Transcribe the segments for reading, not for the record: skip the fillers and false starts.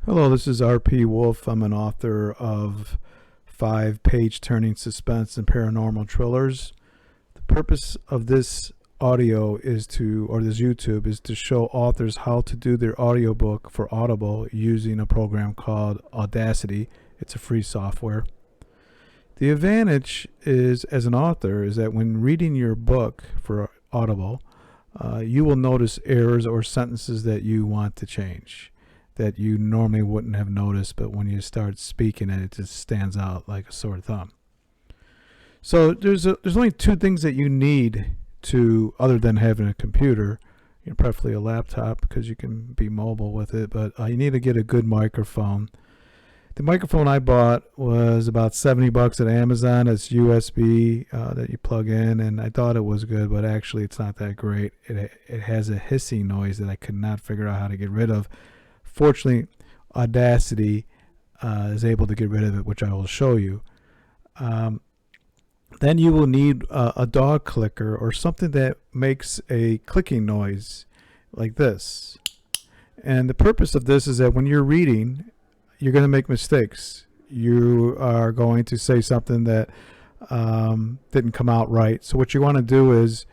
Hello, this is R.P. Wolff. I'm an author of 5 page-turning suspense and paranormal thrillers. The purpose of this audio is this YouTube is to show authors how to do their audiobook for Audible using a program called Audacity. It's a free software. The advantage is, as an author, is that when reading your book for Audible, you will notice errors or sentences that you want to change that you normally wouldn't have noticed, but when you start speaking it just stands out like a sore thumb. So there's only 2 things that you need to, other than having a computer, preferably a laptop because you can be mobile with it, but you need to get a good microphone. The microphone I bought was about $70 at Amazon. It's USB that you plug in, and I thought it was good, but actually it's not that great. It has a hissing noise that I could not figure out how to get rid of. Fortunately, Audacity is able to get rid of it, which I will show you. Then you will need a dog clicker or something that makes a clicking noise like this. And the purpose of this is that when you're reading, you're going to make mistakes. You are going to say something that didn't come out right. So what you want to do is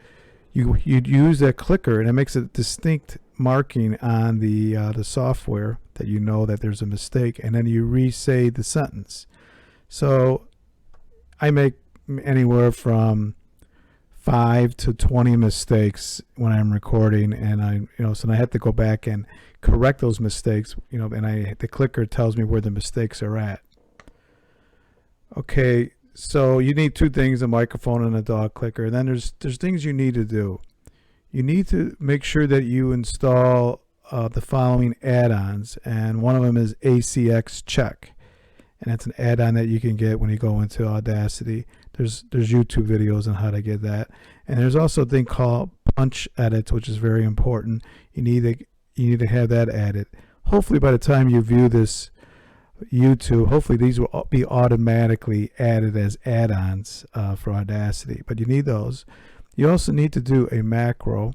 you use that clicker, and it makes a distinct marking on the software that you know that there's a mistake, and then you re-say the sentence. So I make anywhere from 5 to 20 mistakes when I'm recording, and so I have to go back and correct those mistakes, and the clicker tells me where the mistakes are at. Okay, so you need 2 things, a microphone and a dog clicker. And then there's things you need to do. You need to make sure that you install the following add-ons, and one of them is ACX Check, and that's an add-on that you can get when you go into Audacity. There's YouTube videos on how to get that, and there's also a thing called punch edits, which is very important. You need to have that added. Hopefully by the time you view this YouTube, hopefully these will be automatically added as add-ons for Audacity, but you need those. You also need to do a macro,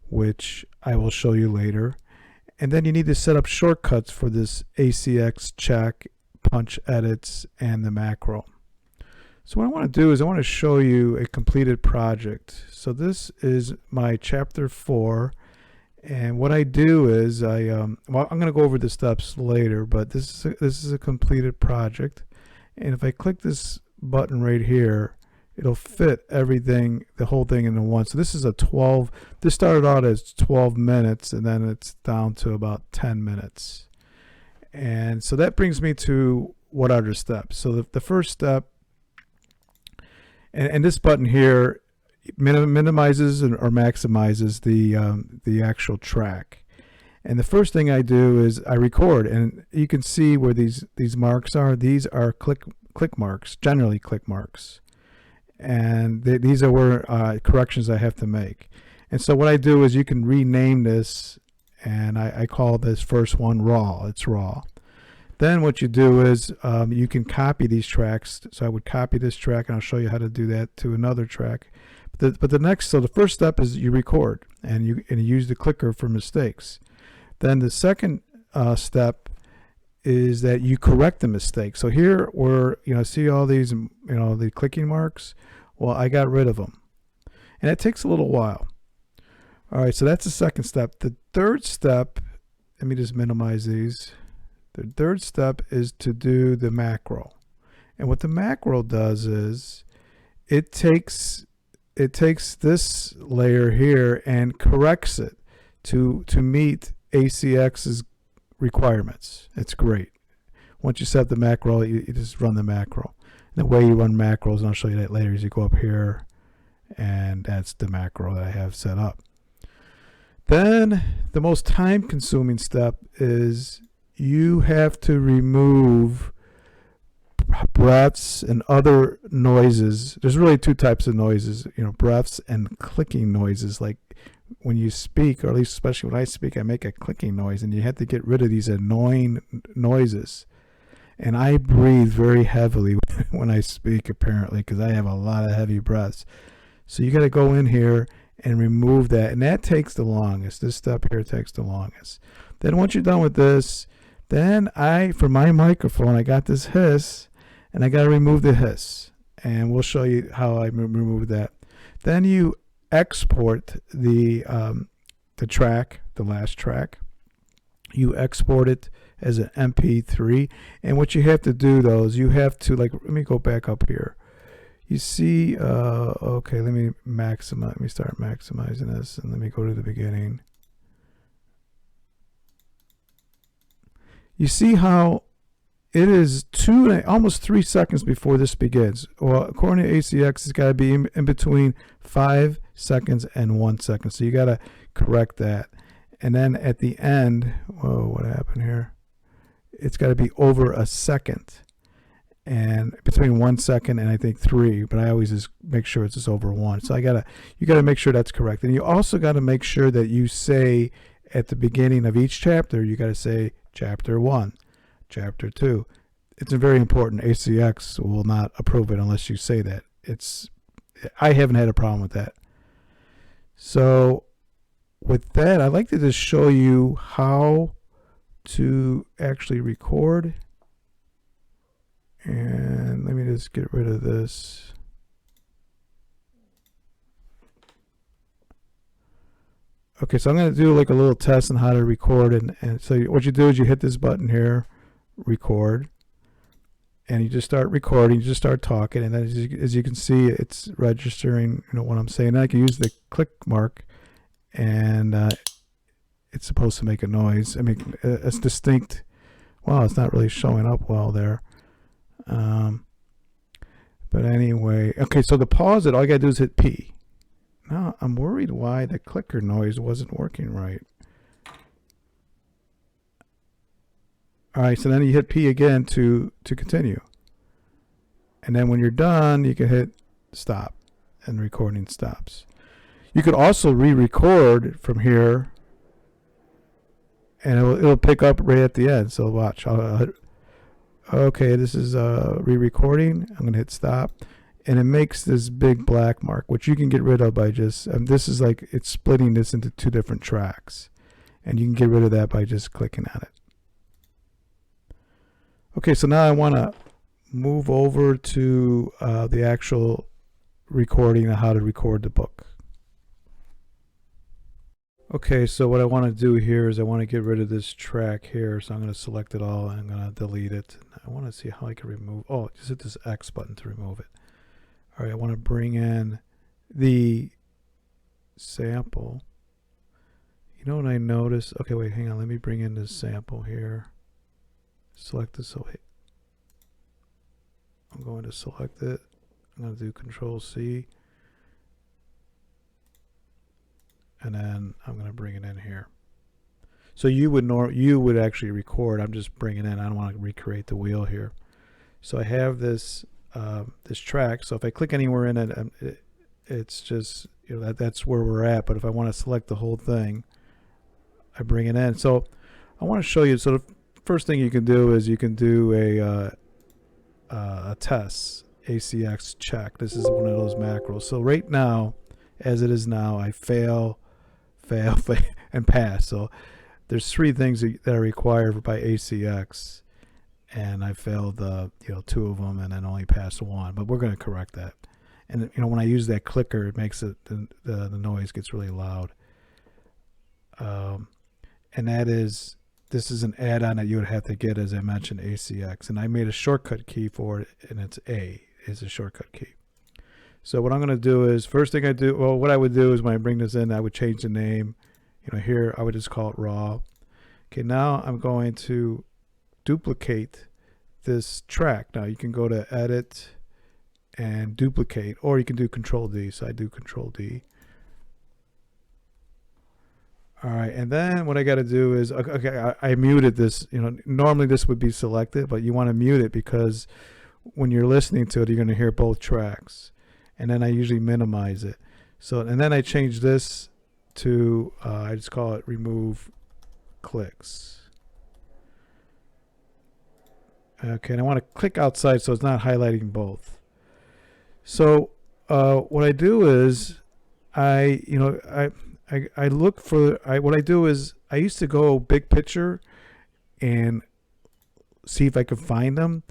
which I will show you later. And then you need to set up shortcuts for this ACX Check, punch edits, and the macro. So what I want to do is I want to show you a completed project. So this is my chapter 4. And what I do is I'm going to go over the steps later, but this is a completed project. And if I click this button right here, it'll fit everything, the whole thing into one. So this is this started out as 12 minutes, and then it's down to about 10 minutes. And so that brings me to what are the steps. So the first step, and this button here minimizes or maximizes the actual track. And the first thing I do is I record, and you can see where these marks are. These are click marks, generally click marks. And these are where corrections I have to make. And so what I do is you can rename this, and I call this first one raw. It's raw. Then what you do is you can copy these tracks. So I would copy this track, and I'll show you how to do that to another track. So the first step is you record, and you use the clicker for mistakes. Then the second step is that you correct the mistake. So here where see all these the clicking marks, well, I got rid of them, and it takes a little while. All right, so that's the second step. The third step, let me just minimize these. The third step is to do the macro, and what the macro does is it takes this layer here and corrects it to meet ACX's requirements. It's great. Once you set the macro, you just run the macro. And the way you run macros, and I'll show you that later, is you go up here, and that's the macro that I have set up. Then the most time-consuming step is you have to remove breaths and other noises. There's really 2 types of noises, breaths and clicking noises. Like when you speak, or at least especially when I speak, I make a clicking noise, and you have to get rid of these annoying noises. And I breathe very heavily when I speak, apparently, because I have a lot of heavy breaths. So you got to go in here and remove that, and that takes the longest. This step here takes the longest. Then once you're done with this, Then for my microphone, I got this hiss, and I got to remove the hiss. And we'll show you how I remove that. Then you export the track, the last track. You export it as an MP3. And what you have to do, though, is you have to, like, let me go back up here. You see, okay, let me start maximizing this, and let me go to the beginning. You see how it is almost 3 seconds before this begins. Well, according to ACX, it's got to be in between 5 seconds and 1 second. So you got to correct that. And then at the end, whoa, what happened here? It's got to be over a second. And between 1 second and I think 3, but I always just make sure it's just over 1. So you gotta make sure that's correct. And you also got to make sure that you say at the beginning of each chapter, you got to say chapter 1, chapter 2. It's very important. ACX will not approve it unless you say that. I haven't had a problem with that. So with that, I'd like to just show you how to actually record. And let me just get rid of this. Okay, so I'm going to do like a little test on how to record. And so what you do is you hit this button here, record. And you just start recording, you just start talking. And then as you can see, it's registering, what I'm saying. Now I can use the click mark, and it's supposed to make a noise. I mean, it's distinct. Wow, it's not really showing up well there. But anyway, okay, so to pause it, all you gotta do is hit P. Now I'm worried why the clicker noise wasn't working right. All right, so then you hit P again to continue. And then when you're done, you can hit stop, and the recording stops. You could also re-record from here, and it'll pick up right at the end. So watch. Okay, this is re-recording. I'm going to hit stop, and it makes this big black mark, which you can get rid of by just, this is like, it's splitting this into 2 different tracks, and you can get rid of that by just clicking on it. Okay, so now I want to move over to the actual recording of how to record the book. Okay, so what I want to do here is I want to get rid of this track here. So I'm going to select it all and I'm going to delete it. I want to see how I can remove, just hit this X button to remove it. All right, I want to bring in the sample. You know what I noticed? Okay, wait, hang on. Let me bring in this sample here. Select this away. I'm going to select it. I'm going to do Control C. And then I'm going to bring it in here. So you would actually record. I'm just bringing it in. I don't want to recreate the wheel here. So I have this this track. So if I click anywhere in it, it's just that's where we're at. But if I want to select the whole thing, I bring it in. So I want to show you. So the first thing you can do is you can do a test, ACX check. This is one of those macros. So right now, as it is now, I fail, and pass. So there's 3 things that are required by ACX, and I failed 2 of them, and then only passed 1. But we're going to correct that. And when I use that clicker, it makes it the noise gets really loud. And this is an add-on that you would have to get, as I mentioned, ACX, and I made a shortcut key for it, and it's A is a shortcut key. So what I'm going to do is, first thing I do, what I would do is when I bring this in, I would change the name. Here I would just call it raw. Okay, now I'm going to duplicate this track. Now you can go to edit and duplicate, or you can do Control D. So I do Control D. All right, and then what I got to do is, okay, I muted this. Normally this would be selected, but you want to mute it because when you're listening to it, you're going to hear both tracks. And then I usually minimize it. So, and then I change this to, I just call it remove clicks. Okay, and I want to click outside so it's not highlighting both. So what I do is I look for, what I do is I used to go big picture, and see if I can find them.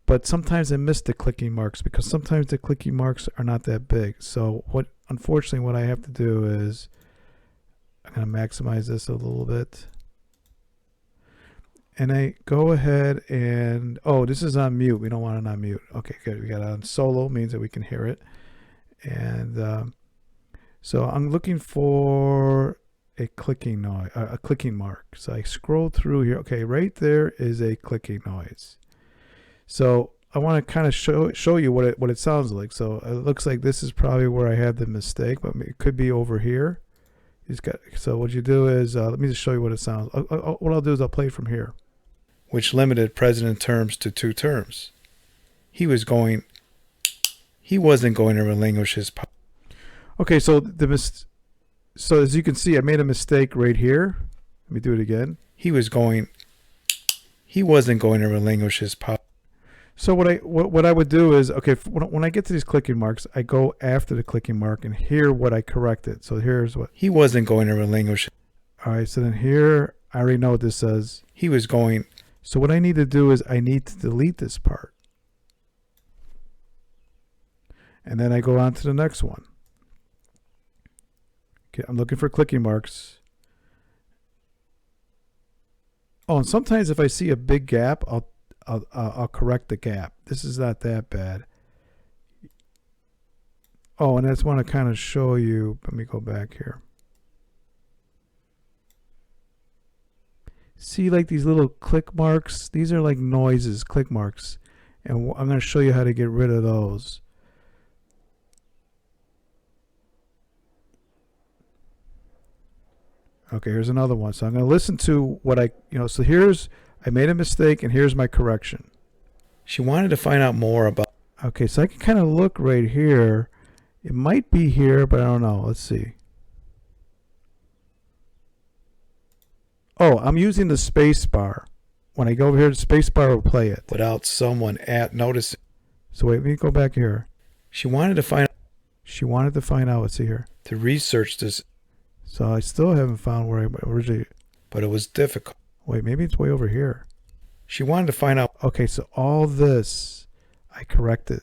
But sometimes I miss the clicking marks because sometimes the clicking marks are not that big. So unfortunately, what I have to do is I'm going to maximize this a little bit. And I go ahead and, oh, this is on mute. We don't want it on mute. Okay, good. We got it on solo, means that we can hear it. And so I'm looking for a clicking noise, a clicking mark. So I scroll through here. Okay, right there is a clicking noise. So I want to kind of show you what it sounds like. So it looks like this is probably where I had the mistake, but it could be over here. So what you do is, let me just show you what it sounds. What I'll do is I'll play from here. Which limited president terms to 2 terms. He wasn't going to relinquish his power. Okay, so so as you can see, I made a mistake right here. Let me do it again. He wasn't going to relinquish his power. So what I would do is, okay, when I get to these clicking marks, I go after the clicking mark and hear what I corrected. So here's what. He wasn't going to relinquish. All right, so then here, I already know what this says. He was going. So what I need to do is I need to delete this part. And then I go on to the next one. Okay, I'm looking for clicking marks. Oh, and sometimes if I see a big gap, I'll correct the gap. This is not that bad. Oh, and I just want to kind of show you. Let me go back here. See, like these little click marks? These are like noises, click marks. And I'm going to show you how to get rid of those. Okay, here's another one. So I'm going to listen to what I made a mistake and here's my correction. She wanted to find out more about. Okay, so I can kind of look right here. It might be here, but I don't know. Let's see. Oh, I'm using the space bar. When I go over here, the space bar will play it. Without someone noticing. So wait, let me go back here. She wanted to find out, let's see here. To research this. So I still haven't found where I originally. But it was difficult. Wait, maybe it's way over here. She wanted to find out. Okay, so all this, I corrected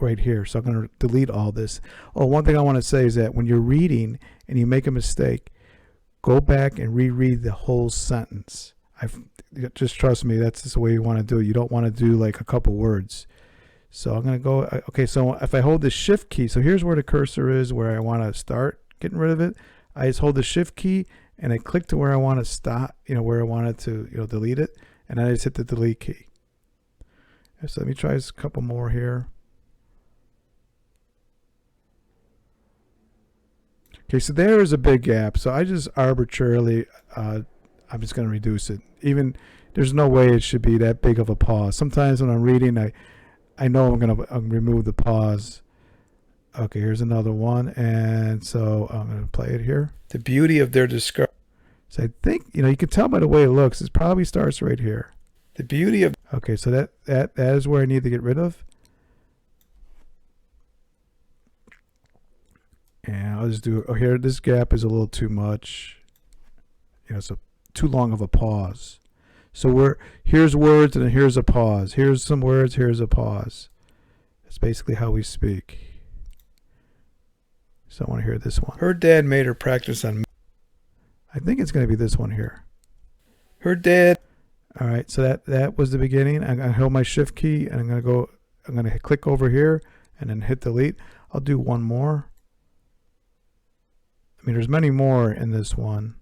right here. So I'm going to delete all this. Oh, one thing I want to say is that when you're reading and you make a mistake, go back and reread the whole sentence. Just trust me, that's just the way you want to do it. You don't want to do like a couple words. So I'm going to go. Okay, so if I hold the shift key, so here's where the cursor is, where I want to start getting rid of it. I just hold the shift key and I click to where I want to stop, where I wanted to, delete it. And then I just hit the delete key. So let me try a couple more here. Okay, so there is a big gap. So I just arbitrarily, I'm just going to reduce it. Even there's no way it should be that big of a pause. Sometimes when I'm reading, I know I'm going to remove the pause. Okay, here's another one. And so I'm going to play it here. The beauty of their discovery. So I think, you can tell by the way it looks, it probably starts right here. The beauty of. Okay, so that is where I need to get rid of. And I'll just do, here, this gap is a little too much. So too long of a pause. So here's words and here's a pause. Here's some words, here's a pause. That's basically how we speak. So I want to hear this one. Her dad made her practice on. I think it's going to be this one here. Her dad. All right, so that was the beginning. I'm going to hold my shift key and I'm going to click over here and then hit delete. I'll do one more. I mean, there's many more in this one.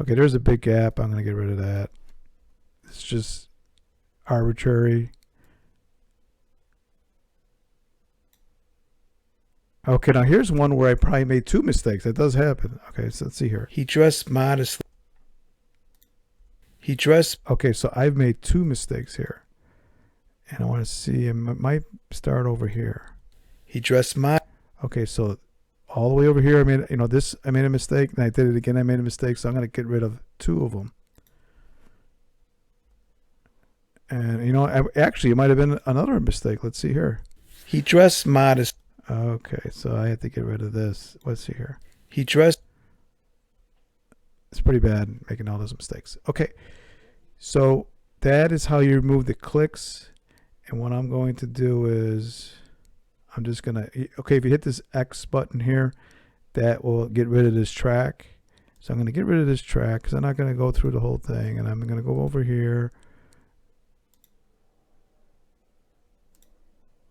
Okay, there's a big gap. I'm going to get rid of that. It's just arbitrary. Okay, now here's one where I probably made 2 mistakes. That does happen. Okay, so let's see here. He dressed modestly. Okay, so I've made 2 mistakes here. And I want to see, it might start over here. He dressed Okay, so all the way over here, I made a mistake, and I did it again, I made a mistake, so I'm going to get rid of 2 of them. And, actually, it might have been another mistake. Let's see here. He dressed modest. Okay, so I have to get rid of this. Let's see here. It's pretty bad making all those mistakes. Okay, So that is how you remove the clicks. And what I'm going to do is I'm just going to, okay, if you hit this X button here, that will get rid of this track. So I'm going to get rid of this track because I'm not going to go through the whole thing. And I'm going to go over here.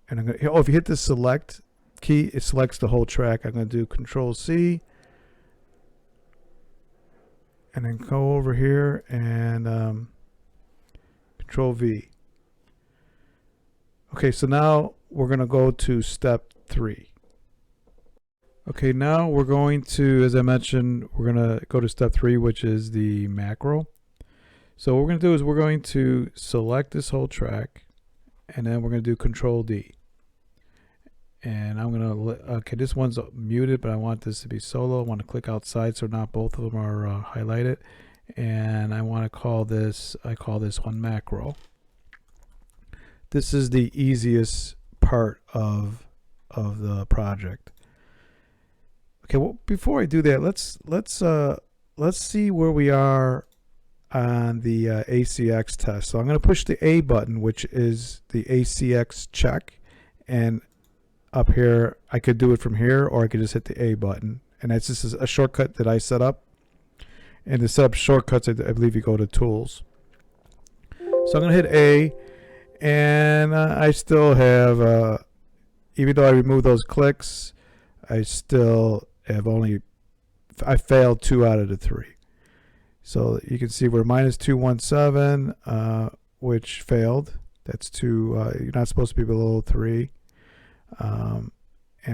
And I'm going to, oh, if you hit the select key, it selects the whole track. I'm going to do Control C. And then go over here and Control V. Okay, so now we're going to go to step 3. Okay, now we're going to, as I mentioned, we're going to go to step 3, which is the macro. So what we're going to do is we're going to select this whole track, and then we're going to do Control D. And I'm going to, okay, this one's muted, but I want this to be solo. I want to click outside so not both of them are highlighted. And I want to call this, I call this one macro. This is the easiest part of the project. Okay, well, before I do that, let's see where we are on the ACX test. So I'm going to push the A button, which is the ACX check, and up here I could do it from here, or I could just hit the A button, and that's just a shortcut that I set up. And to set up shortcuts, I believe you go to Tools. So I'm going to hit A, and I still have, even though I removed those clicks, I still have I failed 2 out of the 3. So you can see we're -217, which failed. That's 2, you're not supposed to be below 3. And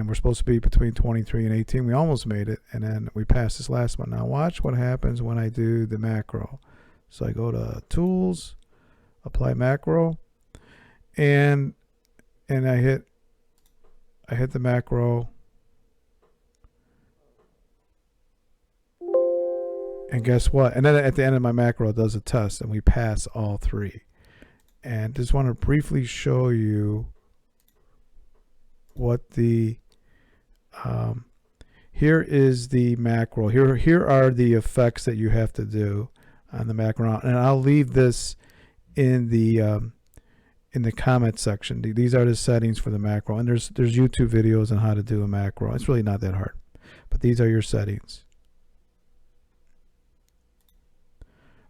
we're supposed to be between 23 and 18. We almost made it, and then we passed this last one. Now watch what happens when I do the macro. So I go to Tools, Apply Macro, and I hit the macro, and guess what? And then at the end of my macro, it does a test, and we pass all 3. And just want to briefly show you what the here is the macro. Here are the effects that you have to do on the macro, and I'll leave this in the comment section. These are the settings for the macro, and there's YouTube videos on how to do a macro. It's really not that hard, but these are your settings.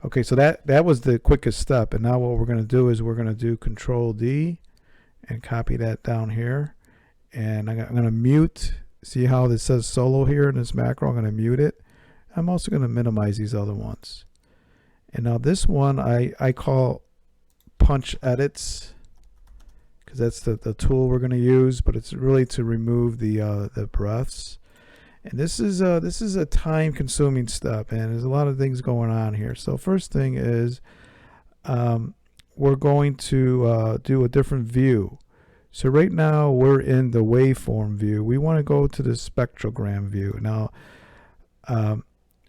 Okay, so that was the quickest step, and now what we're going to do is we're going to do Control D and copy that down here, and I'm going to mute. See how this says solo here in this macro? I'm going to mute it. I'm also going to minimize these other ones. And now this one I call punch edits, because that's the tool we're going to use, but it's really to remove the breaths. And this is a time consuming step, and there's a lot of things going on here. So first thing is we're going to do a different view. So right now we're in the waveform view. We want to go to the spectrogram view. Now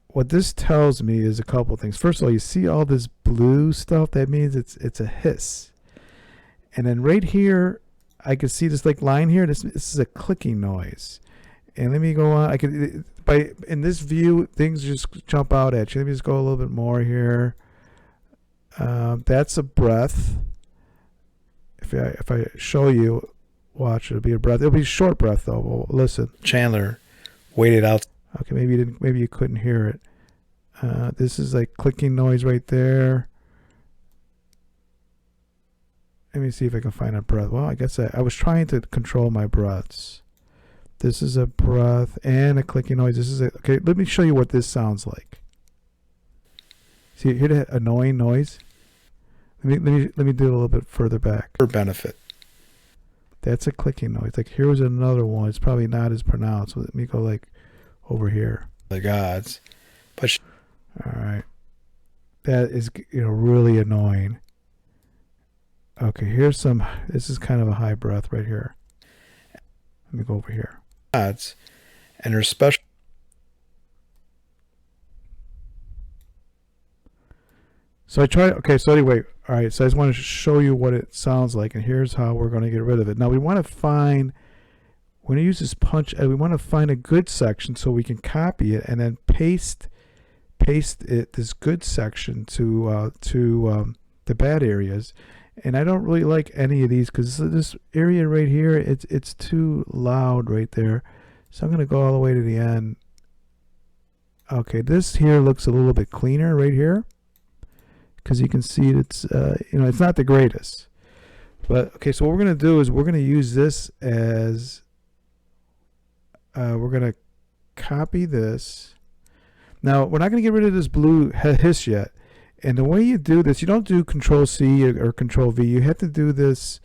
what this tells me is a couple things. First of all, you see all this blue stuff? That means it's a hiss. And then right here I can see this like line here. This is a clicking noise. And let me go on. I can in this view things just jump out at you. Let me just go a little bit more here. That's a breath. If I show you, watch, it'll be a breath. It'll be a short breath though. Well, listen. Chandler waited out. Okay, maybe you couldn't hear it. This is like clicking noise right there. Let me see if I can find a breath. Well, I guess I was trying to control my breaths. This is a breath and a clicking noise. This is okay. Let me show you what this sounds like. See, hear that annoying noise? Let me do it a little bit further back. For benefit. That's a clicking noise. Like here was another one. It's probably not as pronounced. Let me go like over here. The gods. But all right. That is, really annoying. Okay, here's some. This is kind of a high breath right here. Let me go over here. Gods, and her special. So I tried. Okay, so anyway, all right. So I just want to show you what it sounds like, and here's how we're going to get rid of it. Now we want to find. We're going to use this punch, and we want to find a good section so we can copy it and then paste paste this good section to the bad areas. And I don't really like any of these because this area right here, it's too loud right there. So I'm going to go all the way to the end. Okay, this here looks a little bit cleaner right here because you can see it's it's not the greatest. But okay, so what we're going to do is we're going to use this as we're going to copy this. Now we're not going to get rid of this blue hiss yet. And the way you do this, you don't do Control C or Control V. You have to do this.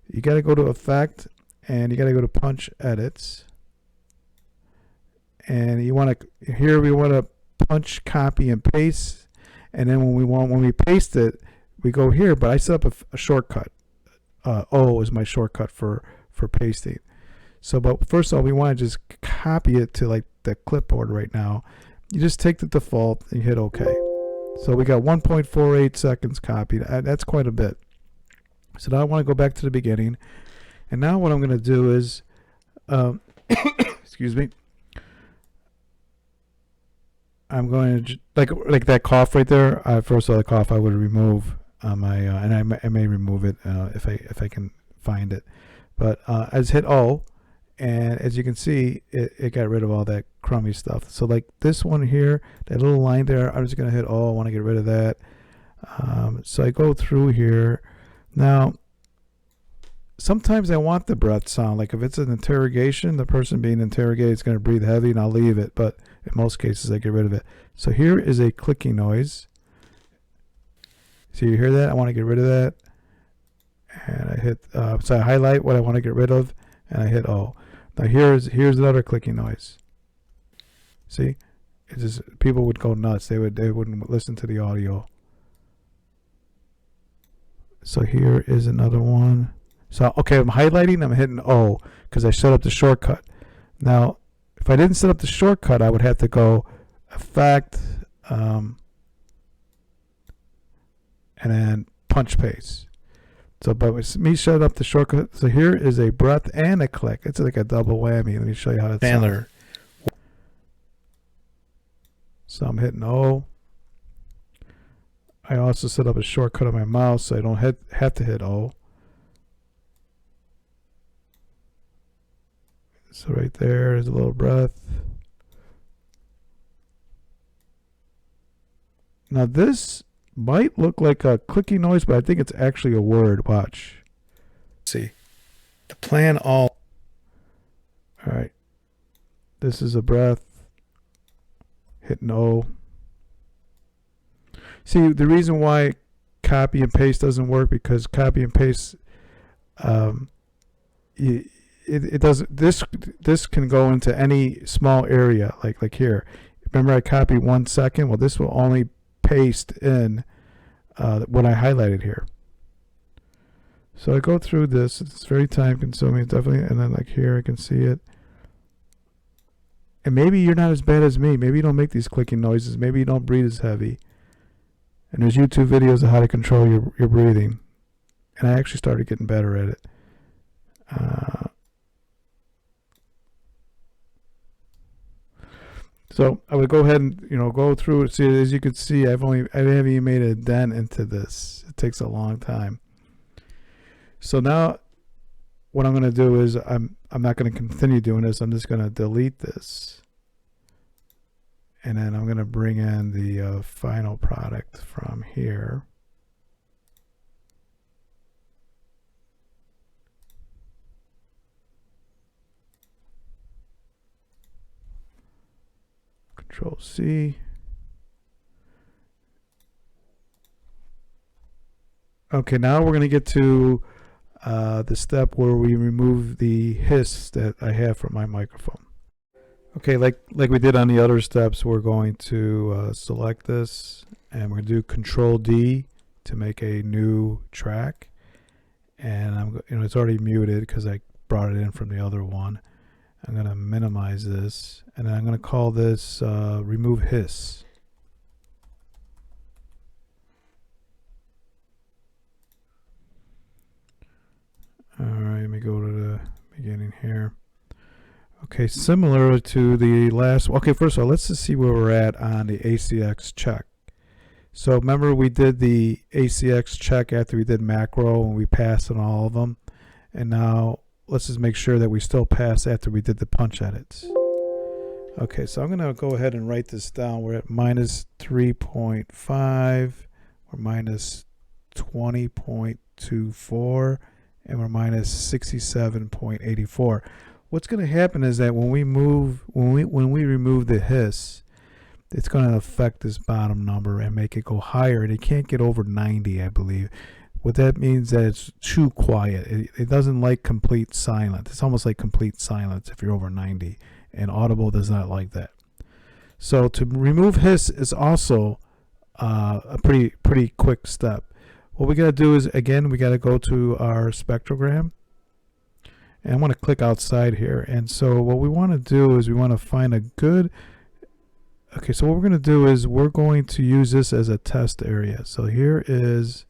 You got to go to Effect, and you got to go to Punch Edits. And you want to here we want to punch, copy, and paste. And then when we paste it, we go here. But I set up a shortcut. O is my shortcut for pasting. So, but first of all, we want to just copy it to like the clipboard right now. You just take the default and you hit OK. So we got 1.48 seconds copied. That's quite a bit. So now I want to go back to the beginning. And now what I'm going to do is, excuse me, I'm going to, like that cough right there. First of all, the cough I would remove my, and I may remove it if I can find it. But I just hit O. And as you can see, it got rid of all that crummy stuff. So like this one here, that little line there, I'm just going to hit, oh, I want to get rid of that. So I go through here. Now, sometimes I want the breath sound. Like if it's an interrogation, the person being interrogated is going to breathe heavy and I'll leave it. But in most cases, I get rid of it. So here is a clicking noise. So you hear that? I want to get rid of that. And I hit, so I highlight what I want to get rid of and I hit O. Now here's another clicking noise. See, it's just people would go nuts. They wouldn't listen to the audio. So here is another one. So okay, I'm highlighting. I'm hitting O because I set up the shortcut. Now, if I didn't set up the shortcut, I would have to go Effect, and then punch paste. So, but with me setting up the shortcut, so here is a breath and a click. It's like a double whammy. Let me show you how that sounds. So I'm hitting O. I also set up a shortcut on my mouse so I don't have to hit O. So right there is a little breath. Now this might look like a clicking noise, but I think it's actually a word. Watch. See, the plan all. All right. This is a breath. Hitting O. See, the reason why copy and paste doesn't work because copy and paste, it doesn't. This can go into any small area, like here. Remember, I copied 1 second. Well, this will only paste in what I highlighted here. So I go through this. It's very time consuming, definitely. And then like here, I can see it. And maybe you're not as bad as me. Maybe you don't make these clicking noises. Maybe you don't breathe as heavy. And there's YouTube videos of how to control your breathing. And I actually started getting better at it. So I would go ahead and go through it. See, as you can see, I haven't even made a dent into this. It takes a long time. So now, what I'm going to do is I'm not going to continue doing this. I'm just going to delete this, and then I'm going to bring in the final product from here. Control C. Okay, now we're going to get to the step where we remove the hiss that I have from my microphone. Okay, like we did on the other steps, we're going to select this, and we're going to do Control D to make a new track. And it's already muted because I brought it in from the other one. I'm going to minimize this, and then I'm going to call this remove hiss. All right, let me go to the beginning here. Okay, similar to the last. Okay, first of all, let's just see where we're at on the ACX check. So remember we did the ACX check after we did macro and we passed on all of them. And now let's just make sure that we still pass after we did the punch edits. Okay, so I'm going to go ahead and write this down. We're at minus 3.5, we're minus 20.24, and we're minus 67.84. What's going to happen is that when we remove the hiss, it's going to affect this bottom number and make it go higher, and it can't get over 90, I believe. What that means that it's too quiet. It doesn't like complete silence. It's almost like complete silence if you're over 90, and Audible does not like that. So to remove hiss is also a pretty quick step. What we got to do is, again, we got to go to our spectrogram, and I want to click outside here. And so what we want to do is we want to find a good. Okay, so what we're going to do is we're going to use this as a test area. So here is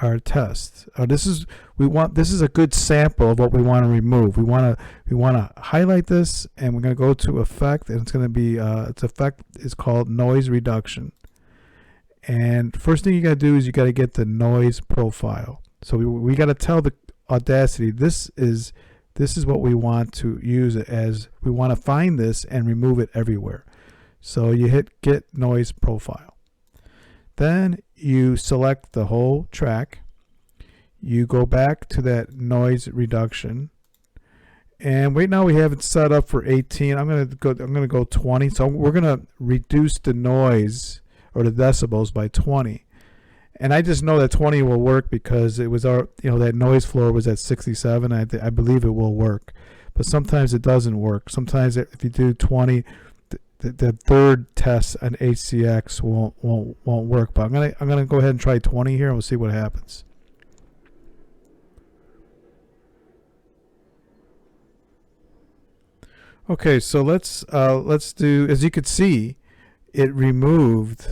our test. This is a good sample of what we want to remove. We want to highlight this, and we're going to go to effect, and it's going to be its effect is called noise reduction. And first thing you got to do is you got to get the noise profile. So we got to tell the Audacity this is what we want to use it as. We want to find this and remove it everywhere. So you hit get noise profile. Then you select the whole track. You go back to that noise reduction. And right now we have it set up for 18. I'm going to go 20. So we're going to reduce the noise or the decibels by 20. And I just know that 20 will work because it was that noise floor was at 67. I believe it will work, but sometimes it doesn't work. Sometimes if you do 20, the third test on ACX won't work. But I'm gonna go ahead and try 20 here, and we'll see what happens. Okay, so let's do. As you could see, it removed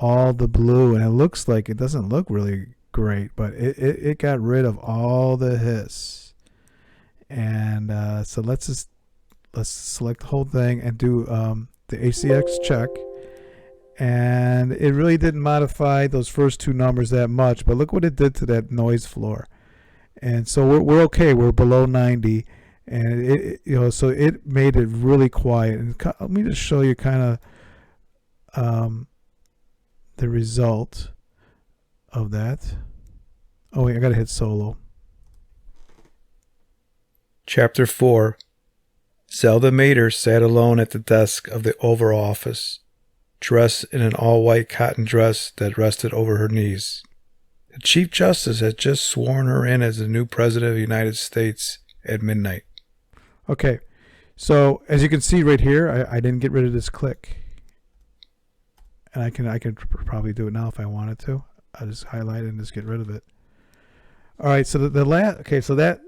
all the blue, and it looks like it doesn't look really great, but it got rid of all the hiss. And so let's select the whole thing and do the ACX check. And it really didn't modify those first two numbers that much, but look what it did to that noise floor. And so we're okay. We're below 90, and so it made it really quiet. And let me just show you kind of the result of that. Oh wait, I gotta hit solo. Chapter 4. Zelda Mater sat alone at the desk of the Oval Office, dressed in an all-white cotton dress that rested over her knees. The Chief Justice had just sworn her in as the new President of the United States at midnight. Okay, so as you can see right here, I didn't get rid of this click. And I can probably do it now if I wanted to. I'll just highlight it and just get rid of it. All right, so so that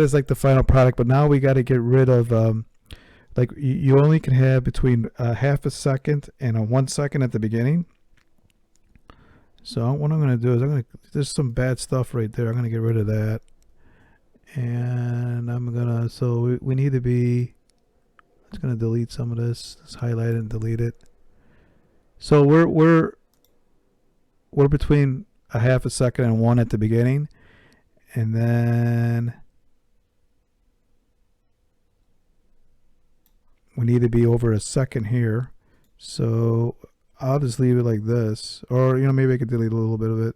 is like the final product, but now we got to get rid of like you only can have between half a second and 1 second at the beginning. So what I'm going to do is there's some bad stuff right there. I'm going to get rid of that, and I'm gonna we need to be. I'm just going to delete some of this. Let's highlight it and delete it. So we're between a half a second and 1 at the beginning, and then we need to be over a second here. So I'll just leave it like this, or maybe I could delete a little bit of it.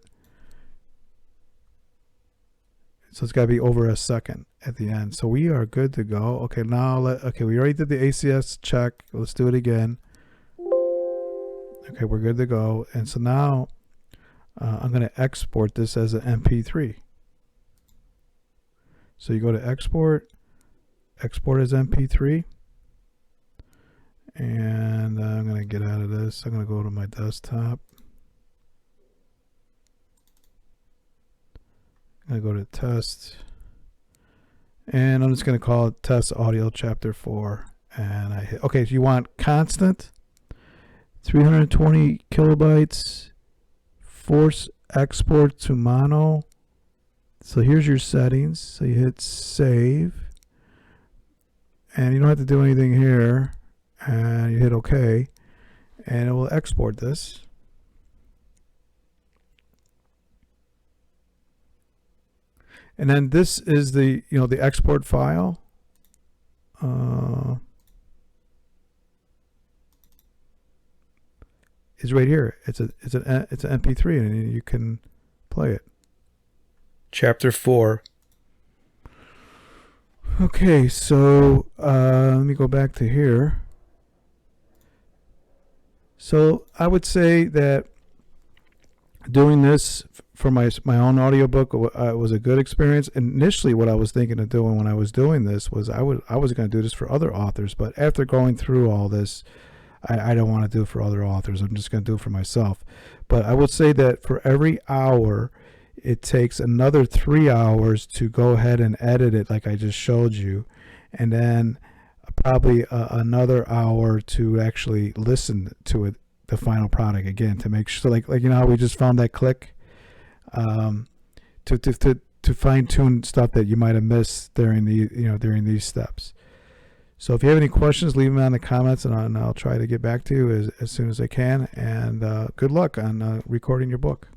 So it's got to be over a second at the end. So we are good to go. Okay, now we already did the ACX check. Let's do it again. Okay, we're good to go. And so now I'm going to export this as an MP3. So you go to export as MP3. And I'm going to get out of this. I'm going to go to my desktop. I'm going to go to test. And I'm just going to call it test audio chapter 4. And I hit, okay, if you want constant, 320 kilobytes, force export to mono. So here's your settings. So you hit save, and you don't have to do anything here, and you hit OK, and it will export this. And then this is the the export file. Is right here. It's an MP3, and you can play it. Chapter 4. Okay, so let me go back to here. So I would say that doing this for my own audiobook was a good experience. Initially, what I was thinking of doing when I was doing this was I was going to do this for other authors, but after going through all this, I don't want to do it for other authors. I'm just going to do it for myself. But I would say that for every hour, it takes another 3 hours to go ahead and edit it like I just showed you, and then probably another hour to actually listen to it, the final product again, to make sure, like how we just found that click, to fine tune stuff that you might have missed during during these steps. So if you have any questions, leave them in the comments, and I'll try to get back to you as soon as I can. And good luck on recording your book.